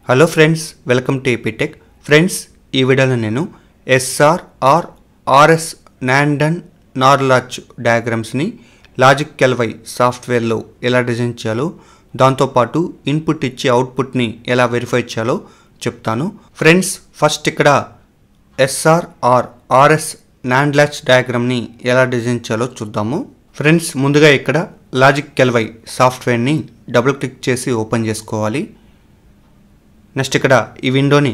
Hello friends, welcome to APTech. Friends, ఈ వీడియోలో నేను ఎస్ఆర్ఆర్ ఆర్ఎస్ నాండన్ నార్లాచ్ డయాగ్రామ్స్ని లాజిక్ ఎల్వై సాఫ్ట్వేర్లో ఎలా డిజైన్ చేయాలో, దాంతోపాటు ఇన్పుట్ ఇచ్చి అవుట్పుట్ని ఎలా వెరిఫై చేయాలో చెప్తాను. ఫ్రెండ్స్, ఫస్ట్ ఇక్కడ ఎస్ఆర్ఆర్ ఆర్ఎస్ నాండ్లాచ్ డయాగ్రామ్ని ఎలా డిజైన్ చేయాలో చూద్దాము. ఫ్రెండ్స్, ముందుగా ఇక్కడ లాజిక్ ఎల్వై సాఫ్ట్వేర్ని డబుల్ క్లిక్ చేసి ఓపెన్ చేసుకోవాలి. నెక్స్ట్ ఇక్కడ ఈ విండోని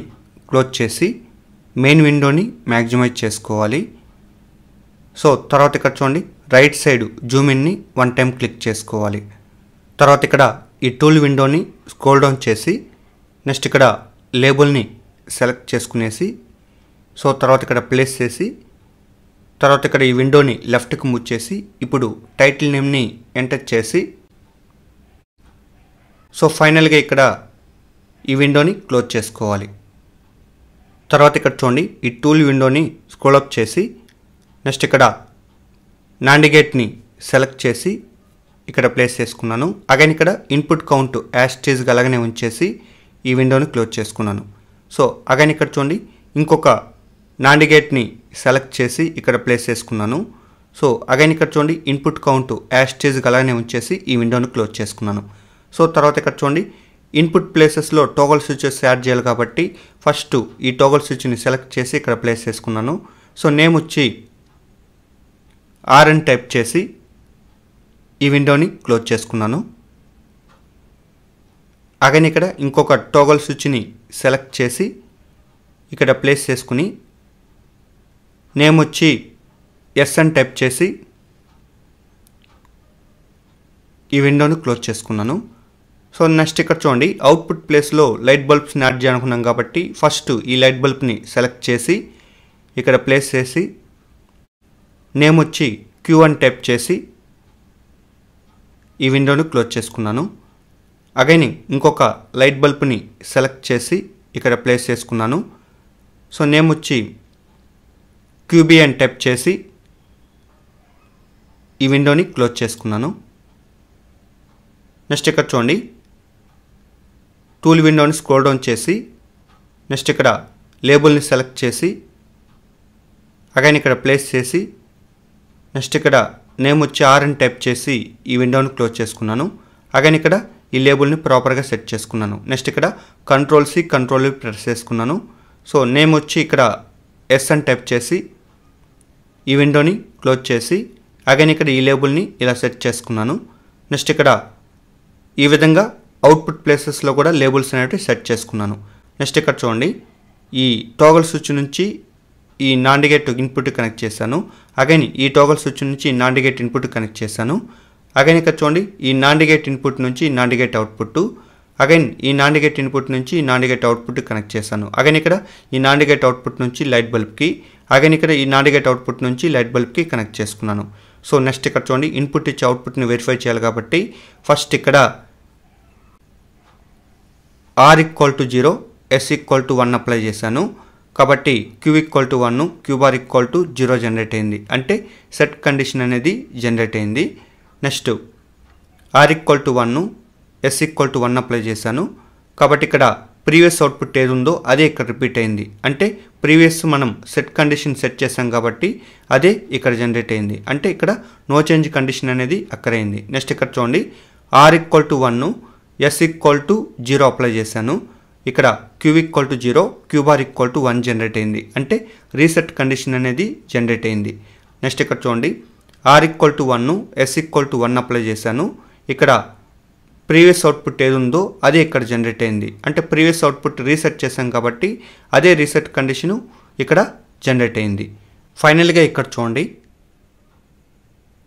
క్లోజ్ చేసి మెయిన్ విండోని మ్యాక్సిమైజ్ చేసుకోవాలి. సో తర్వాత ఇక్కడ చూడండి, రైట్ సైడ్ జూమ్ ఇన్ని 1 టైం క్లిక్ చేసుకోవాలి. తర్వాత ఇక్కడ ఈ టూల్ విండోని స్క్రోల్ డౌన్ చేసి నెక్స్ట్ ఇక్కడ లేబుల్ని సెలెక్ట్ చేసుకునేసి సో తర్వాత ఇక్కడ ప్లేస్ చేసి తర్వాత ఇక్కడ ఈ విండోని లెఫ్ట్కి మూవ్ చేసి ఇప్పుడు టైటిల్ నేమ్ని ఎంటర్ చేసి సో ఫైనల్గా ఇక్కడ ఈ విండోని క్లోజ్ చేసుకోవాలి. తర్వాత ఇక్కడ చూడండి, ఈ టూల్ విండోని స్క్రోల్ అప్ చేసి నెక్స్ట్ ఇక్కడ నాండిగేట్ని సెలెక్ట్ చేసి ఇక్కడ ప్లేస్ చేసుకున్నాను. అగైన్ ఇక్కడ ఇన్పుట్ కౌంట్ యాస్టీజ్గా అలాగనే ఉంచేసి ఈ విండోని క్లోజ్ చేసుకున్నాను. సో అగైన్ ఇక్కడ చూడండి, ఇంకొక నాండిగేట్ని సెలెక్ట్ చేసి ఇక్కడ ప్లేస్ చేసుకున్నాను. సో అగైన్ ఇక్కడ చూడండి, ఇన్పుట్ కౌంట్ యాస్టీజ్గా అలాగనే ఉంచేసి ఈ విండోని క్లోజ్ చేసుకున్నాను. సో తర్వాత ఇక్కడ చూడండి, ఇన్పుట్ ప్లేసెస్లో టోగల్ స్విచెస్ యాడ్ చేయాలి కాబట్టి ఫస్ట్ ఈ టోగల్ స్విచ్ని సెలెక్ట్ చేసి ఇక్కడ ప్లేస్ చేసుకున్నాను. సో నేమ్ వచ్చి ఆర్ఎన్ టైప్ చేసి ఈ విండోని క్లోజ్ చేసుకున్నాను. అగైన్ ఇక్కడ ఇంకొక టోగల్ స్విచ్ని సెలెక్ట్ చేసి ఇక్కడ ప్లేస్ చేసుకుని నేమ్ వచ్చి ఎస్ఎన్ టైప్ చేసి ఈ విండోని క్లోజ్ చేసుకున్నాను. సో నెక్స్ట్ ఇక్కడ చూడండి, అవుట్పుట్ ప్లేస్లో లైట్ బల్బ్స్ని యాడ్ చేయాలనుకున్నాం కాబట్టి ఫస్ట్ ఈ లైట్ బల్బ్ని సెలెక్ట్ చేసి ఇక్కడ ప్లేస్ చేసి నేమ్ వచ్చి Q1 టైప్ చేసి ఈ విండోని క్లోజ్ చేసుకున్నాను. అగైన్ ఇంకొక లైట్ బల్బ్ని సెలెక్ట్ చేసి ఇక్కడ ప్లేస్ చేసుకున్నాను. సో నేమ్ వచ్చి QBN టైప్ చేసి ఈ విండోని క్లోజ్ చేసుకున్నాను. నెక్స్ట్ ఇక్కడ చూడండి, టూల్ విండోని స్క్రోల్ డౌన్ చేసి నెక్స్ట్ ఇక్కడ లేబుల్ని సెలెక్ట్ చేసి అగైన్ ఇక్కడ ప్లేస్ చేసి నెక్స్ట్ ఇక్కడ నేమ్ వచ్చి ఆర్ఎన్ టైప్ చేసి ఈ విండోని క్లోజ్ చేసుకున్నాను. అగైన్ ఇక్కడ ఈ లేబుల్ని ప్రాపర్గా సెట్ చేసుకున్నాను. నెక్స్ట్ ఇక్కడ Ctrl+C Ctrl+V ప్రెస్ చేసుకున్నాను. సో నేమ్ వచ్చి ఇక్కడ ఎస్ఎన్ టైప్ చేసి ఈ విండోని క్లోజ్ చేసి అగైన్ ఇక్కడ ఈ లేబుల్ని ఇలా సెట్ చేసుకున్నాను. నెక్స్ట్ ఇక్కడ ఈ విధంగా అవుట్పుట్ ప్లేసెస్లో కూడా లేబుల్స్ అనేవి సెట్ చేసుకున్నాను. నెక్స్ట్ ఇక్కడ చూడండి, ఈ టోగల్ స్విచ్ నుంచి ఈ నాండిగేట్ ఇన్పుట్ కనెక్ట్ చేశాను. అగైన్ ఈ టోగల్ స్విచ్ నుంచి ఈ నాండిగేట్ ఇన్పుట్ కనెక్ట్ చేశాను. అగైన్ ఇక్కడ చూడండి, ఈ నాండిగేట్ ఇన్పుట్ నుంచి నాండిగేట్ అవుట్పుట్, అగైన్ ఈ నాండిగేట్ ఇన్పుట్ నుంచి నాండిగేట్ అవుట్పుట్ కనెక్ట్ చేశాను. అగైన్ ఇక్కడ ఈ నాండిగేట్ అవుట్పుట్ నుంచి లైట్ బల్బ్కి, అగైన్ ఇక్కడ ఈ నాండిగేట్ అవుట్పుట్ నుంచి లైట్ బల్బ్కి కనెక్ట్ చేసుకున్నాను. సో నెక్స్ట్ ఇక్కడ చూడండి, ఇన్పుట్ ఇచ్చి అవుట్పుట్ని వెరిఫై చేయాలి కాబట్టి ఫస్ట్ ఇక్కడ R=0 S=1 అప్లై చేశాను కాబట్టి Q=1 Q⁴0 జనరేట్ అయింది, అంటే సెట్ కండిషన్ అనేది జనరేట్ అయింది. నెక్స్ట్ R=1 S=1 అప్లై చేశాను కాబట్టి ఇక్కడ ప్రీవియస్ అవుట్పుట్ ఏది ఉందో అదే ఇక్కడ రిపీట్ అయింది, అంటే ప్రీవియస్ మనం సెట్ కండిషన్ సెట్ చేసాం కాబట్టి అదే ఇక్కడ జనరేట్ అయింది, అంటే ఇక్కడ నో చేంజ్ కండిషన్ అనేది అక్కరైంది. నెక్స్ట్ ఇక్కడ చూడండి, R=1 S=0 అప్లై చేశాను, ఇక్కడ Q=0 Q⁴1 జనరేట్ అయింది, అంటే రీసెట్ కండిషన్ అనేది జనరేట్ అయింది. నెక్స్ట్ ఇక్కడ చూడండి, R=1 S=1 అప్లై చేశాను, ఇక్కడ ప్రీవియస్ అవుట్పుట్ ఏది ఉందో అదే ఇక్కడ జనరేట్ అయింది, అంటే ప్రీవియస్ అవుట్పుట్ రీసెట్ చేశాం కాబట్టి అదే రీసెట్ కండిషను ఇక్కడ జనరేట్ అయింది. ఫైనల్గా ఇక్కడ చూడండి,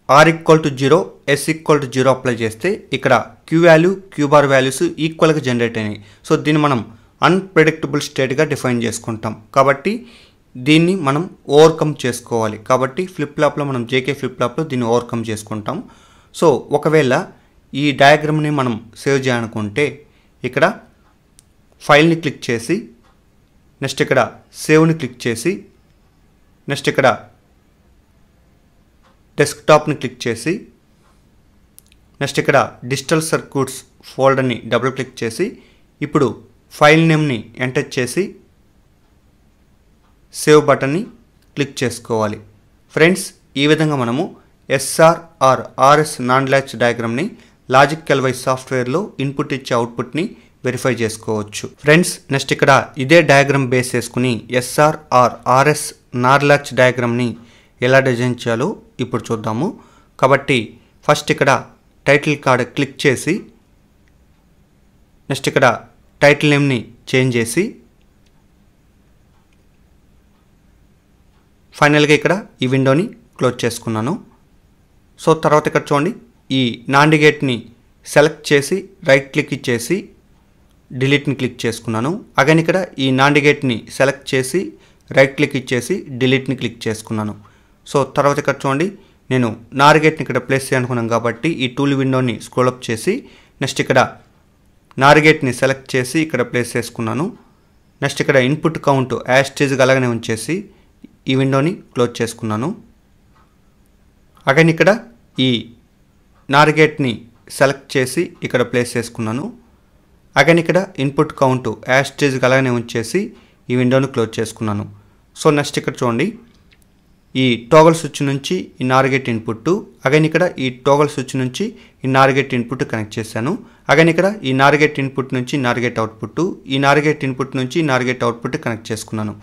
R=0 S=0 అప్లై చేస్తే ఇక్కడ Q వాల్యూ Q⁴ వాల్యూస్ ఈక్వల్గా జనరేట్ అయినాయి. సో దీన్ని మనం అన్ప్రెడిక్టబుల్ స్టేట్గా డిఫైన్ చేసుకుంటాం కాబట్టి దీన్ని మనం ఓవర్కమ్ చేసుకోవాలి. కాబట్టి ఫ్లిప్ ఫ్లాప్లో మనం JK ఫ్లిప్ ఫ్లాప్లో దీన్ని ఓవర్కమ్ చేసుకుంటాం. సో ఒకవేళ ఈ డయాగ్రామ్ని మనం సేవ్ చేయాలనుకుంటే ఇక్కడ ఫైల్ని క్లిక్ చేసి నెక్స్ట్ ఇక్కడ సేవ్ని క్లిక్ చేసి నెక్స్ట్ ఇక్కడ డెస్క్టాప్ని క్లిక్ చేసి నెక్స్ట్ ఇక్కడ డిజిటల్ సర్క్యూట్స్ ఫోల్డర్ని డబుల్ క్లిక్ చేసి ఇప్పుడు ఫైల్ నేమ్ని ఎంటర్ చేసి సేవ్ బటన్ని క్లిక్ చేసుకోవాలి. ఫ్రెండ్స్, ఈ విధంగా మనము SR/RS నాన్ ల్యాచ్ డయాగ్రామ్ని లాజికల్-వై సాఫ్ట్వేర్లో ఇన్పుట్ ఇచ్చే అవుట్పుట్ని వెరిఫై చేసుకోవచ్చు. ఫ్రెండ్స్, నెక్స్ట్ ఇక్కడ ఇదే డయాగ్రామ్ బేస్ చేసుకుని SR/RS నాన్ ల్యాచ్ డయాగ్రామ్ని ఎలా డిజైన్ చేయాలో ఇప్పుడు చూద్దాము. కాబట్టి ఫస్ట్ ఇక్కడ టైటిల్ కార్డ్ క్లిక్ చేసి నెక్స్ట్ ఇక్కడ టైటిల్ నేమ్ని చేంజ్ చేసి ఫైనల్గా ఇక్కడ ఈ విండోని క్లోజ్ చేసుకున్నాను. సో తర్వాత ఇక్కడ చూడండి, ఈ నావిగేట్ని సెలెక్ట్ చేసి రైట్ క్లిక్ ఇచ్చేసి డిలీట్ని క్లిక్ చేసుకున్నాను. అగైన్ ఇక్కడ ఈ నావిగేట్ని సెలెక్ట్ చేసి రైట్ క్లిక్ ఇచ్చేసి డిలీట్ని క్లిక్ చేసుకున్నాను. సో తర్వాత ఇక్కడ చూడండి, నేను నావిగేట్ని ఇక్కడ ప్లేస్ చేయాలనుకున్నాను కాబట్టి ఈ టూల్ విండోని స్క్రోల్ అప్ చేసి నెక్స్ట్ ఇక్కడ నావిగేట్ని సెలెక్ట్ చేసి ఇక్కడ ప్లేస్ చేసుకున్నాను. నెక్స్ట్ ఇక్కడ ఇన్పుట్ కౌంట్ యాస్టీజ్గా అలాగనే ఉంచేసి ఈ విండోని క్లోజ్ చేసుకున్నాను. అగైన్ ఇక్కడ ఈ నావిగేట్ని సెలెక్ట్ చేసి ఇక్కడ ప్లేస్ చేసుకున్నాను. అగైన్ ఇక్కడ ఇన్పుట్ కౌంట్ యాస్టీజ్గా అలాగనే ఉంచేసి ఈ విండోని క్లోజ్ చేసుకున్నాను. సో నెక్స్ట్ ఇక్కడ చూడండి, ఈ టోగల్ స్విచ్ నుంచి ఈ నావిగేట్ ఇన్పుట్, అగైన్ ఇక్కడ ఈ టోగల్ స్విచ్ నుంచి ఈ నావిగేట్ ఇన్పుట్ కనెక్ట్ చేశాను. అగైన్ ఇక్కడ ఈ నావిగేట్ ఇన్పుట్ నుంచి నావిగేట్ అవుట్పుట్, ఈ నావిగేట్ ఇన్పుట్ నుంచి నావిగేట్ అవుట్పుట్ కనెక్ట్ చేసుకున్నాను.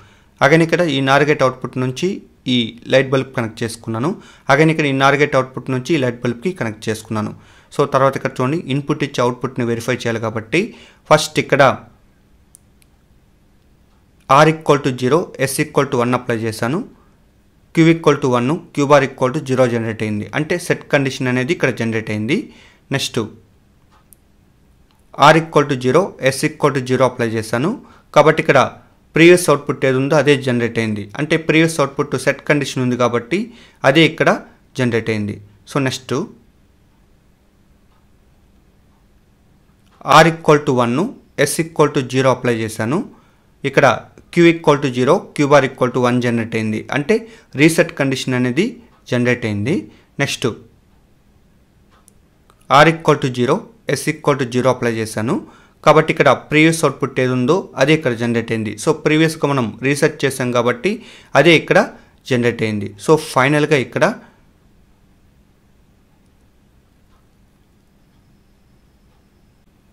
అగైన్ ఇక్కడ ఈ నావిగేట్ అవుట్పుట్ నుంచి ఈ లైట్ బల్బ్ కనెక్ట్ చేసుకున్నాను. అగైన్ ఇక్కడ ఈ నావిగేట్ అవుట్పుట్ నుంచి ఈ లైట్ బల్బ్కి కనెక్ట్ చేసుకున్నాను. సో తర్వాత ఇక్కడ చూడండి, ఇన్పుట్ ఇచ్చి అవుట్పుట్ని వెరిఫై చేయాలి కాబట్టి ఫస్ట్ ఇక్కడ R=0, S=1 అప్లై చేశాను. Q=1, Q⁴0 జనరేట్ అయింది. అంటే సెట్ కండిషన్ అనేది ఇక్కడ జనరేట్ అయింది. నెక్స్ట్ R=0, S=0 అప్లై చేశాను కాబట్టి ఇక్కడ ప్రీవియస్ అవుట్పుట్ ఏది ఉందో అదే జనరేట్ అయింది. అంటే ప్రీవియస్ అవుట్పుట్ సెట్ కండిషన్ ఉంది కాబట్టి అదే ఇక్కడ జనరేట్ అయింది. So next R=1, S=0 apply చేశాను. ఇక్కడ Q=0, Q⁴1 జనరేట్ అయింది. అంటే రీసెట్ కండిషన్ అనేది జనరేట్ అయింది. నెక్స్ట్ R=0, S=0 అప్లై చేశాను కాబట్టి ఇక్కడ ప్రీవియస్ అవుట్పుట్ ఏది ఉందో అదే ఇక్కడ జనరేట్ అయింది. సో ప్రీవియస్గా మనం రీసెట్ చేసాం కాబట్టి అదే ఇక్కడ జనరేట్ అయింది. సో ఫైనల్గా ఇక్కడ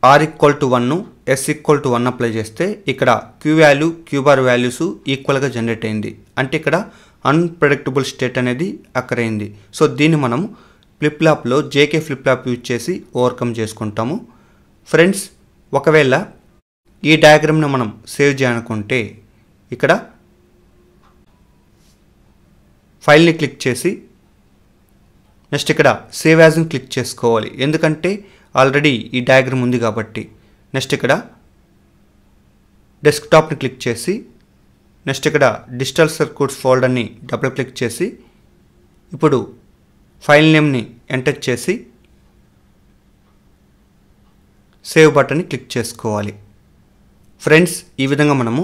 R=1, S=1 అప్లై చేస్తే ఇక్కడ Q వాల్యూ, Q⁴ వాల్యూస్ ఈక్వల్గా జనరేట్ అయింది. అంటే ఇక్కడ అన్ప్రెడిక్టబుల్ స్టేట్ అనేది అక్కరైంది. సో దీన్ని మనం ఫ్లిప్ ఫ్లాప్లో JK ఫ్లిప్ ఫ్లాప్ యూజ్ చేసి ఓవర్కమ్ చేసుకుంటాము. ఫ్రెండ్స్, ఒకవేళ ఈ డయాగ్రామ్ని మనం సేవ్ చేయాలనుకుంటే ఇక్కడ ఫైల్ని క్లిక్ చేసి నెక్స్ట్ ఇక్కడ సేవ్ యాజ్ని క్లిక్ చేసుకోవాలి. ఎందుకంటే ఆల్రెడీ ఈ డయాగ్రామ్ ఉంది కాబట్టి. నెక్స్ట్ ఇక్కడ డెస్క్టాప్ని క్లిక్ చేసి నెక్స్ట్ ఇక్కడ డిజిటల్ సర్క్యూట్స్ ఫోల్డర్ని డబుల్ క్లిక్ చేసి ఇప్పుడు ఫైల్ నేమ్ని ఎంటర్ చేసి సేవ్ బటన్ని క్లిక్ చేసుకోవాలి. ఫ్రెండ్స్, ఈ విధంగా మనము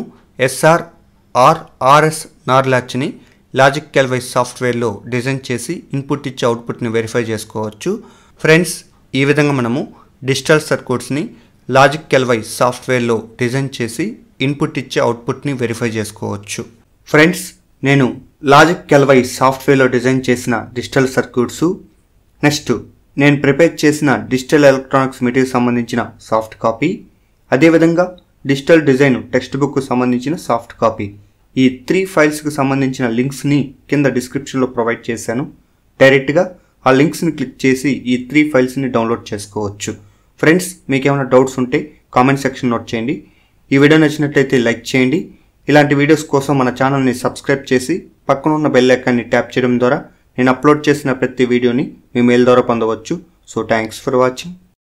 SR/RS నార్ ల్యాచ్ని లాజికల్-వై సాఫ్ట్వేర్లో డిజైన్ చేసి ఇన్పుట్ ఇచ్చే అవుట్పుట్ని వెరిఫై చేసుకోవచ్చు. ఫ్రెండ్స్, ఈ విధంగా మనము డిజిటల్ సర్క్యూట్స్ని లాజికల్-వై సాఫ్ట్వేర్లో డిజైన్ చేసి ఇన్పుట్ ఇచ్చే అవుట్పుట్ని వెరిఫై చేసుకోవచ్చు. ఫ్రెండ్స్, నేను లాజికల్-వై సాఫ్ట్వేర్లో డిజైన్ చేసిన డిజిటల్ సర్క్యూట్స్, నెక్స్ట్ నేను ప్రిపేర్ చేసిన డిజిటల్ ఎలక్ట్రానిక్స్ మెటీరియల్ సంబంధించిన సాఫ్ట్ కాపీ, అదేవిధంగా డిజిటల్ డిజైన్ టెక్స్ట్ బుక్ సంబంధించిన సాఫ్ట్ కాపీ, ఈ 3 ఫైల్స్కి సంబంధించిన లింక్స్ని కింద డిస్క్రిప్షన్లో ప్రొవైడ్ చేశాను. డైరెక్ట్గా ఆ లింక్స్ని క్లిక్ చేసి ఈ 3 ఫైల్స్ని డౌన్లోడ్ చేసుకోవచ్చు. ఫ్రెండ్స్, మీకు ఏమైనా డౌట్స్ ఉంటే కామెంట్ సెక్షన్ నోట్ చేయండి. ఈ వీడియో నచ్చినట్లయితే లైక్ చేయండి. ఇలాంటి వీడియోస్ కోసం మన ఛానల్ని సబ్స్క్రైబ్ చేసి పక్కన ఉన్న బెల్ ఐకాన్ని ట్యాప్ చేయడం ద్వారా నేను అప్లోడ్ చేసిన ప్రతి వీడియోని మీ మెయిల్ ద్వారా పొందవచ్చు. So thanks for watching.